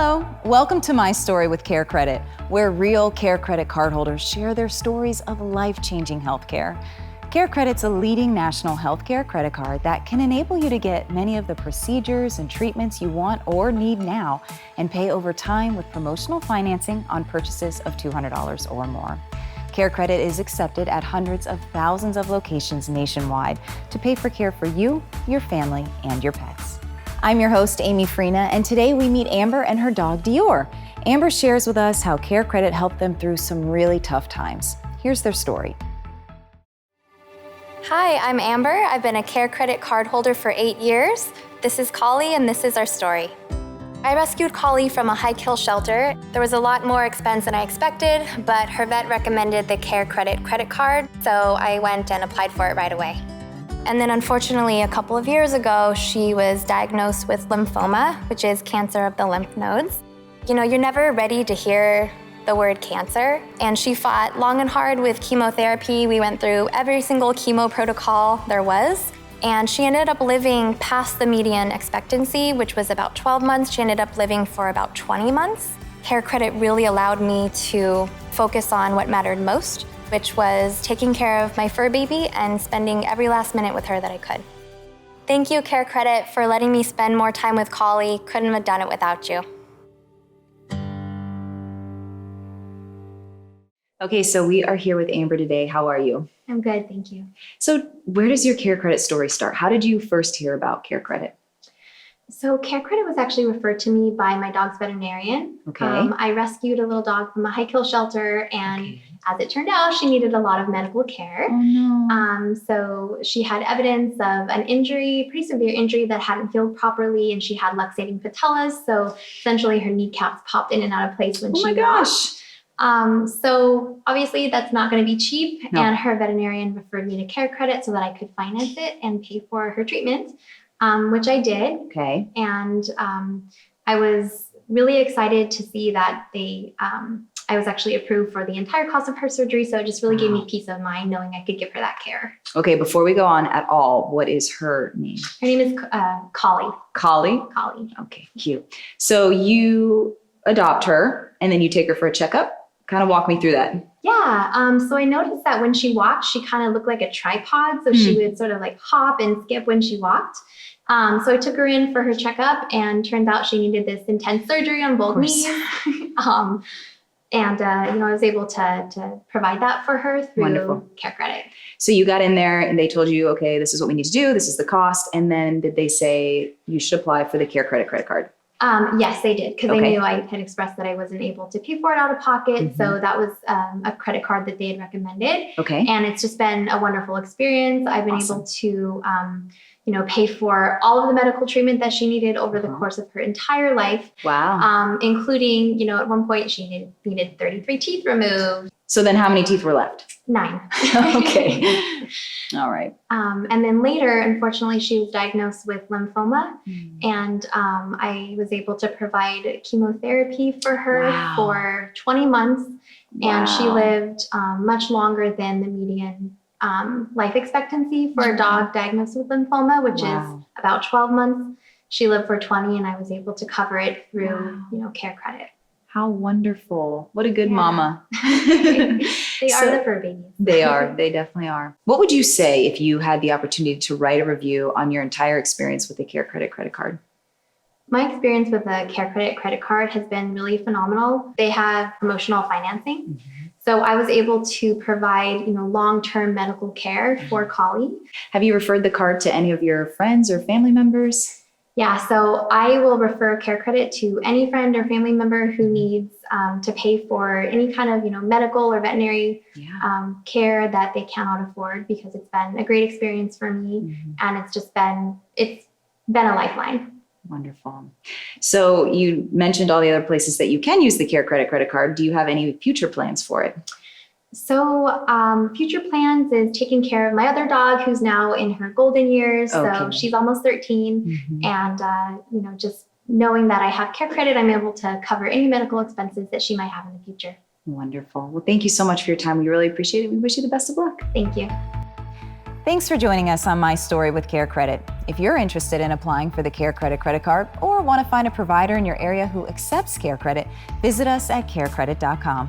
Hello, welcome to My Story with CareCredit, where real CareCredit cardholders share their stories of life-changing healthcare. CareCredit's a leading national healthcare credit card that can enable you to get many of the procedures and treatments you want or need now and pay over time with promotional financing on purchases of $200 or more. CareCredit is accepted at hundreds of thousands of locations nationwide to pay for care for you, your family, and your pets. I'm your host, Amy Freena, and today we meet Amber and her dog, Dior. Amber shares with us how CareCredit helped them through some really tough times. Here's their story. Hi, I'm Amber. I've been a CareCredit cardholder for 8 years. This is Collie, and this is our story. I rescued Collie from a high-kill shelter. There was a lot more expense than I expected, but her vet recommended the CareCredit credit card, so I went and applied for it right away. And then unfortunately, a couple of years ago, she was diagnosed with lymphoma, which is cancer of the lymph nodes. You know, you're never ready to hear the word cancer, and she fought long and hard with chemotherapy. We went through every single chemo protocol there was, and she ended up living past the median expectancy, which was about 12 months. She ended up living for about 20 months. CareCredit really allowed me to focus on what mattered most, which was taking care of my fur baby and spending every last minute with her that I could. Thank you, CareCredit, for letting me spend more time with Collie. Couldn't have done it without you. Okay, so we are here with Amber today. How are you? I'm good, thank you. So where does your CareCredit story start? How did you first hear about CareCredit? So CareCredit was actually referred to me by my dog's veterinarian. Okay. I rescued a little dog from a high-kill shelter, and as it turned out, she needed a lot of medical care. Oh no. So she had evidence of an injury, pretty severe injury that hadn't healed properly, and she had luxating patellas. So essentially her kneecaps popped in and out of place when she walked. So obviously that's not going to be cheap. No. And her veterinarian referred me to CareCredit so that I could finance it and pay for her treatment, which I did. Okay. And I was really excited to see that I was actually approved for the entire cost of her surgery. So it just really gave me peace of mind knowing I could give her that care. Okay, before we go on at all, what is her name? Her name is Collie. Collie? Collie. Okay, cute. So you adopt her and then you take her for a checkup? Kind of walk me through that. Yeah, so I noticed that when she walked, she kind of looked like a tripod. So she would sort of like hop and skip when she walked. So I took her in for her checkup, and turns out she needed this intense surgery on both knees. I was able to provide that for her through CareCredit. So you got in there and they told you, okay, this is what we need to do. This is the cost. And then did they say you should apply for the CareCredit credit card? Yes, they did, because they knew I had expressed that I wasn't able to pay for it out of pocket. So that was a credit card that they had recommended. Okay. And it's just been a wonderful experience. I've been able to, pay for all of the medical treatment that she needed over the course of her entire life. Wow. Including, at one point she needed 33 teeth removed. So then how many teeth were left? 9. Okay. All right. And then later, unfortunately, she was diagnosed with lymphoma, and I was able to provide chemotherapy for her for 20 months, and she lived much longer than the median life expectancy for a dog diagnosed with lymphoma, which is about 12 months. She lived for 20, and I was able to cover it through, CareCredit. How wonderful. What a good mama. They are the fur babies. They are. They definitely are. What would you say if you had the opportunity to write a review on your entire experience with the CareCredit credit card? My experience with the CareCredit credit card has been really phenomenal. They have promotional financing. So I was able to provide, long-term medical care for Collie. Have you referred the card to any of your friends or family members? Yeah, so I will refer CareCredit to any friend or family member who needs to pay for any kind of, medical or veterinary care that they cannot afford, because it's been a great experience for me, and it's been a lifeline. Wonderful. So you mentioned all the other places that you can use the CareCredit credit card. Do you have any future plans for it? So future plans is taking care of my other dog, who's now in her golden years. So she's almost 13. And, just knowing that I have CareCredit, I'm able to cover any medical expenses that she might have in the future. Wonderful. Well, thank you so much for your time. We really appreciate it. We wish you the best of luck. Thank you. Thanks for joining us on My Story with CareCredit. If you're interested in applying for the CareCredit credit card or want to find a provider in your area who accepts CareCredit, visit us at carecredit.com.